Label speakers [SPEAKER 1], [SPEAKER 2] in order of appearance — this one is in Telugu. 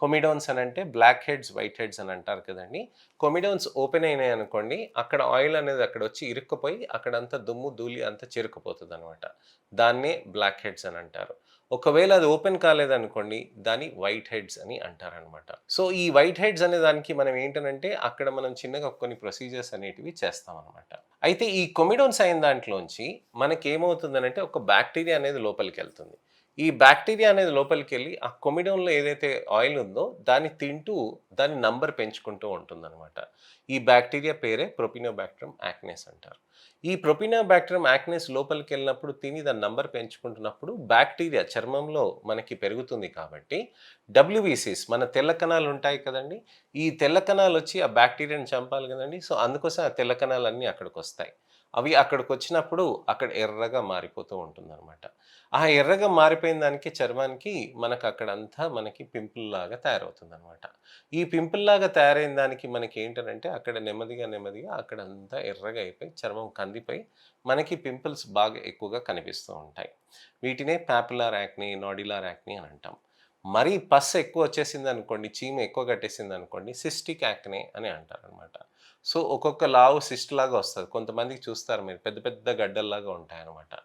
[SPEAKER 1] కొమిడోన్స్ అని అంటే బ్లాక్ హెడ్స్, వైట్ హెడ్స్ అని అంటారు కదండీ. కొమిడోన్స్ ఓపెన్ అయినాయి అనుకోండి, అక్కడ ఆయిల్ అనేది అక్కడొచ్చి ఇరుక్కుపోయి అక్కడంతా దుమ్ము, ధూళి అంతా చేరుకుపోతదనమాట. దాన్నే బ్లాక్ హెడ్స్ అని అంటారు. ఒకవేళ అది ఓపెన్ కాలేదనుకోండి, దాన్ని వైట్ హెడ్స్ అని అంటారనమాట. సో, ఈ వైట్ హెడ్స్ అనే దానికి మనం ఏంటనంటే, అక్కడ మనం చిన్నగా కొన్ని ప్రొసీజర్స్ అనేటివి చేస్తామనమాట. అయితే ఈ కొమిడోన్స్ అయిన దాంట్లోంచి మనకేమవుతుందనంటే, ఒక బాక్టీరియా అనేది లోపలికెళ్తుంది. ఈ బాక్టీరియా అనేది లోపలికెళ్ళి, ఆ కొమిడోన్‌లో ఏదైతే ఆయిల్ ఉందో, దాన్ని తింటూ దాని నంబర్ పెంచుకుంటూ ఉంటుందనమాట. ఈ బాక్టీరియా పేరే ప్రొపినోబాక్టరం యాక్నెస్ అంటారు. ఈ ప్రొపినోబాక్టరం యాక్నెస్ లోపలికెళ్ళినప్పుడు తిని దాని నంబర్ పెంచుకుంటున్నప్పుడు బాక్టీరియా చర్మంలో మనకి పెరుగుతుంది కాబట్టి డబ్ల్యూబీసీస్ మన తెల్ల కణాలుంటాయి కదండీ! ఈ తెల్ల కణాలొచ్చి ఆ బాక్టీరియాని చంపాలి గదండీ! సో, అందుకోసం ఆ తెల్ల కణాలన్నీ అక్కడికొస్తాయి. అవి అక్కడికొచ్చినప్పుడు అక్కడ ఎర్రగా మారిపోతూ ఉంటుందనమాట. ఆ ఎర్రగా మారిపోయిన దానికి చర్మానికి మనకక్కడంతా మనకి పింపుల్‌లాగా తయారవుతుందనమాట. ఈ పింపుల్‌లాగా తయారైన దానికి మనకేంటనంటే అక్కడ నెమ్మదిగా, నెమ్మదిగా అక్కడంతా ఎర్రగా అయిపోయి చర్మం కందిపోయి మనకి పింపుల్స్ బాగా ఎక్కువగా కనిపిస్తూ ఉంటాయి. వీటినే పాపులార్ యాక్నే, నాడ్యులర్ యాక్నే అని అంటాం. మరీ పస్ ఎక్కువొచ్చేసిందనుకోండి, చీమ ఎక్కువ గట్టేసిందనుకోండి సిస్టిక్ యాక్నే అని అంటారనమాట. సో, ఒక్కొక్క లావు సిస్ట్‌లాగా వస్తది. కొంతమందికి చూస్తారు మీరు పెద్ద పెద్ద గడ్డల్లాగా ఉంటాయనమాట.